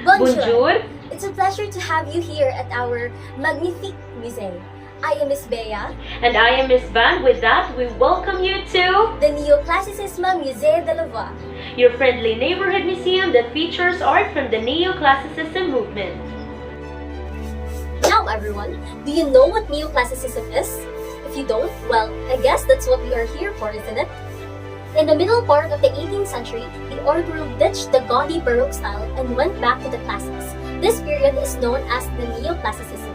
Bonjour! It's a pleasure to have you here at our magnifique musée. I am Miss Bea, And I am Miss Van. With that, we welcome you to the Neoclassicisme Musée de la Voix. your friendly neighborhood museum that features art from the Neoclassicism movement. Now everyone, do you know what Neoclassicism is? If you don't, well, I guess that's what we are here for, isn't it? In the middle part of the 18th century, the art world ditched the gaudy Baroque style and went back to the classics. This period is known as the Neoclassicism.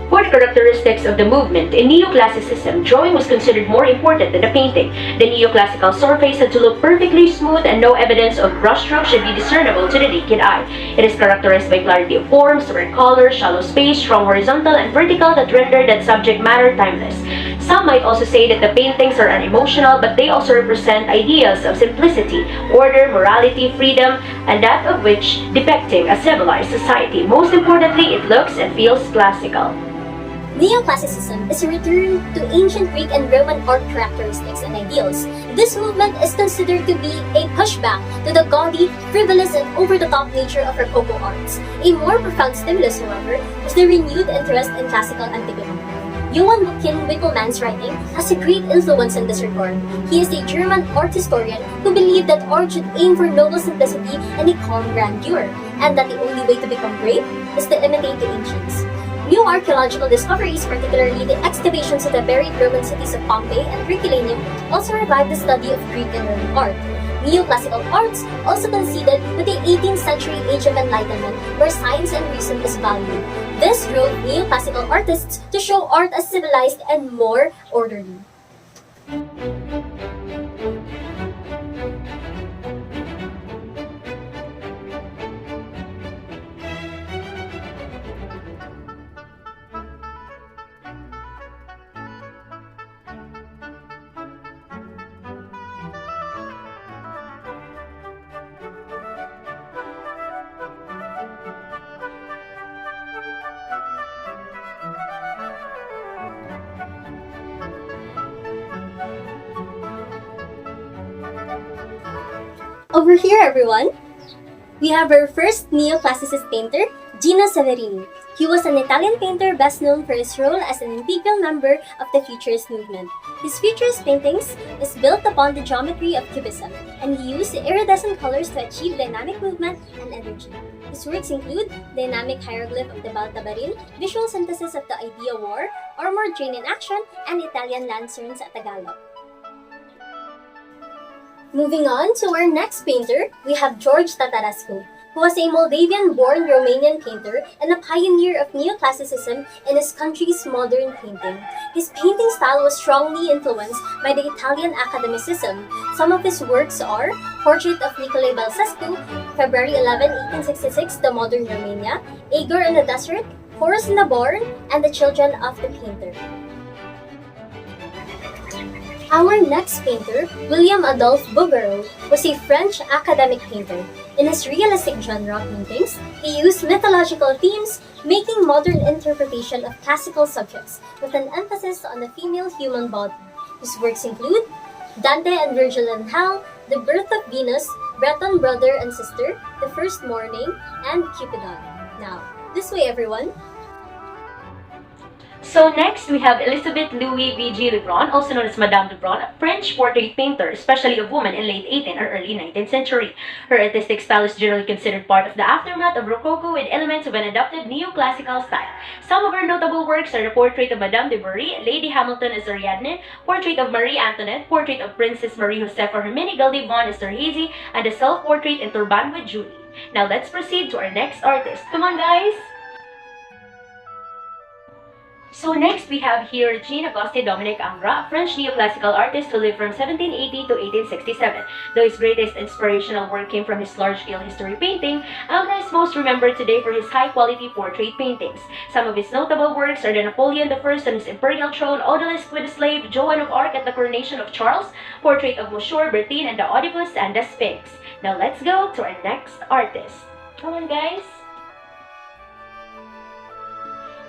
For the characteristics of the movement, in Neoclassicism, drawing was considered more important than the painting. The neoclassical surface had to look perfectly smooth and no evidence of brushstroke should be discernible to the naked eye. It is characterized by clarity of forms, rare colors, shallow space, strong horizontal and vertical that render that subject matter timeless. Some might also say that the paintings are unemotional, but they also represent ideals of simplicity, order, morality, freedom, and that of which depicting a civilized society. Most importantly, it looks and feels classical. Neoclassicism is a return to ancient Greek and Roman art characteristics and ideals. This movement is considered to be a pushback to the gaudy, frivolous, and over-the-top nature of Rococo arts. A more profound stimulus, however, was the renewed interest in classical antiquity. Johann Wickelmann's writing has a great influence in this regard. He is a German art historian who believed that art should aim for noble simplicity and a calm grandeur, and that the only way to become great is to imitate the ancients. New archaeological discoveries, particularly the excavations of the buried Roman cities of Pompeii and Herculaneum, also revived the study of Greek and Roman art. Neoclassical arts also coincided with the 18th century Age of Enlightenment, where science and reason is valued. This drove neoclassical artists to show art as civilized and more orderly. Over here, everyone, we have our first neoclassicist painter, Gino Severini. He was an Italian painter best known for his role as an integral member of the Futurist movement. His Futurist paintings is built upon the geometry of Cubism, and he used iridescent colors to achieve dynamic movement and energy. His works include dynamic hieroglyph of the Baltabarin, visual synthesis of the idea war, armored train in action, and Italian lancerns at a gallop. Moving on to our next painter, we have George Tatarescu, who was a Moldavian-born Romanian painter and a pioneer of neoclassicism in his country's modern painting. His painting style was strongly influenced by the Italian academicism. Some of his works are Portrait of Nicolae Bălcescu, February 11, 1866, The Modern Romania, Agur in the Desert, Horus in the Barn, and The Children of the Painter. Our next painter, William Adolphe Bouguereau, was a French academic painter. In his realistic genre paintings, he used mythological themes, making modern interpretation of classical subjects, with an emphasis on the female human body. His works include Dante and Virgil in Hell, The Birth of Venus, Breton Brother and Sister, The First Morning, and Cupidon. Now, this way everyone. So next, we have Elizabeth Louis V.G. Lebrun, also known as Madame Lebrun, a French portrait painter, especially of women in late 18th or early 19th century. Her artistic style is generally considered part of the aftermath of Rococo with elements of an adopted neoclassical style. Some of her notable works are the Portrait of Madame de Bory, Lady Hamilton as Ariadne, Portrait of Marie Antoinette, Portrait of Princess Marie Josefa Hermine von Esterhazy, and the Self-Portrait in Turban with Julie. Now let's proceed to our next artist. Come on, guys! So next, we have here Jean-Auguste Dominique Ingres, a French neoclassical artist who lived from 1780 to 1867. Though his greatest inspirational work came from his large-scale history painting, Ingres is most remembered today for his high-quality portrait paintings. Some of his notable works are the Napoleon I on his imperial throne, Odalisque with a slave, Joan of Arc at the coronation of Charles, Portrait of Monsieur Bertin and the Oedipus and the Sphinx. Now let's go to our next artist. Come on, guys!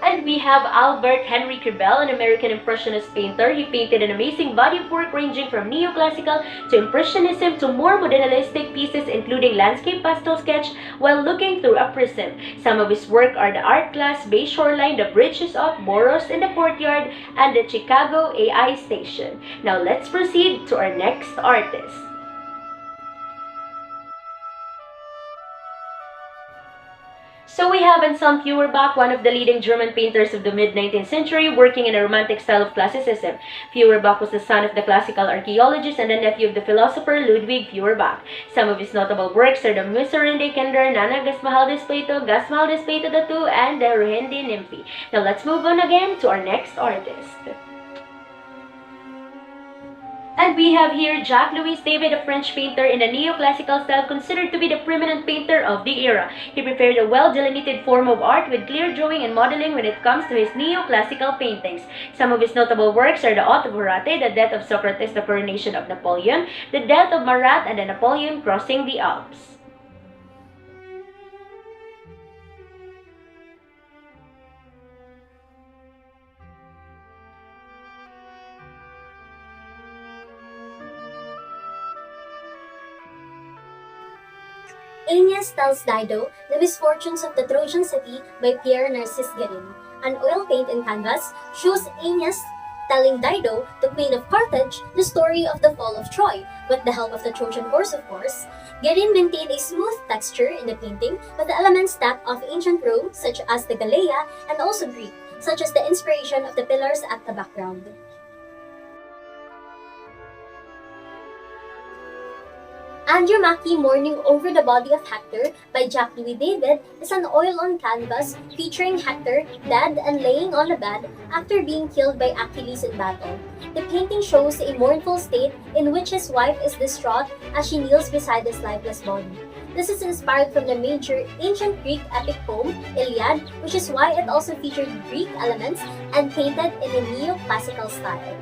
And we have Albert Henry Cribel, an American Impressionist painter. He painted an amazing body of work ranging from neoclassical to Impressionism to more modernistic pieces including landscape pastel sketch while looking through a prism. Some of his work are the Art Glass Bay Shoreline, the Bridges of Boros in the Courtyard, and the Chicago AI Station. Now let's proceed to our next artist. So we have Anselm Feuerbach, one of the leading German painters of the mid-19th century, working in a romantic style of classicism. Feuerbach was the son of the classical archaeologist and the nephew of the philosopher Ludwig Feuerbach. Some of his notable works are the Miserinde Kinder, Nana Gasmahal des Plato II, and the Ruhendi Nymphi. Now let's move on again to our next artist. And we have here Jacques-Louis David, a French painter in the neoclassical style, considered to be the preeminent painter of the era. He prepared a well-delineated form of art with clear drawing and modeling when it comes to his neoclassical paintings. Some of his notable works are the Oath of Horace, the Death of Socrates, the Coronation of Napoleon, the Death of Marat, and the Napoleon Crossing the Alps. Aeneas tells Dido The Misfortunes of the Trojan City by Pierre Narcisse Guérin. An oil paint in canvas shows Aeneas telling Dido, the queen of Carthage, the story of the fall of Troy. With the help of the Trojan horse, of course, Guérin maintained a smooth texture in the painting with elements that of ancient Rome, such as the Galea, and also Greek, such as the inspiration of the pillars at the background. Andromache Mourning Over the Body of Hector by Jacques-Louis David is an oil on canvas featuring Hector dead and laying on a bed after being killed by Achilles in battle. The painting shows a mournful state in which his wife is distraught as she kneels beside his lifeless body. This is inspired from the major ancient Greek epic poem, Iliad, which is why it also featured Greek elements and painted in a neoclassical style.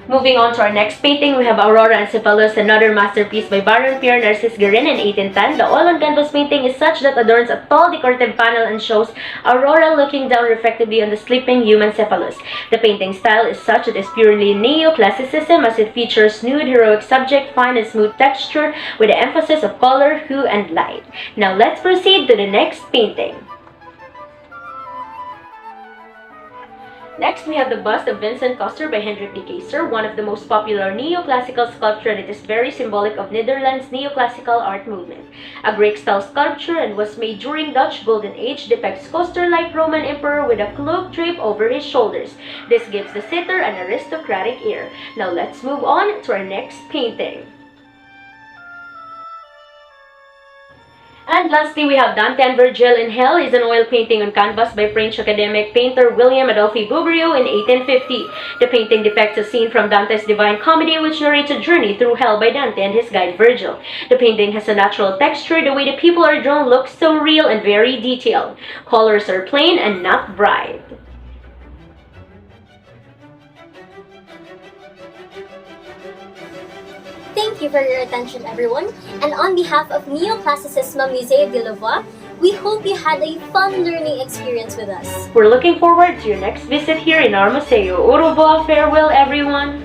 Moving on to our next painting, we have Aurora and Cephalus, another masterpiece by Baron Pierre Narcisse Guérin in 1810. The oil-on-canvas painting is such that adorns a tall decorative panel and shows Aurora looking down reflectively on the sleeping human Cephalus. The painting style is such that it is purely neoclassicism as it features nude, heroic subject, fine and smooth texture with the emphasis of color, hue, and light. Now let's proceed to the next painting. Next, we have the bust of Vincent Koster by Hendrik de Keyser, one of the most popular neoclassical sculpture, and it is very symbolic of Netherlands' neoclassical art movement. A Greek-style sculpture and was made during Dutch Golden Age, depicts Koster like Roman emperor with a cloak draped over his shoulders. This gives the sitter an aristocratic air. Now let's move on to our next painting. And lastly, we have Dante and Virgil in Hell is an oil painting on canvas by French academic painter William Adolphe Bouguereau in 1850. The painting depicts a scene from Dante's Divine Comedy which narrates a journey through hell by Dante and his guide Virgil. The painting has a natural texture, the way the people are drawn looks so real and very detailed. Colors are plain and not bright. Thank you for your attention, everyone, and on behalf of Neoclassicism Musée de Louvois, we hope you had a fun learning experience with us. We're looking forward to your next visit here in our museo. Au revoir, farewell everyone!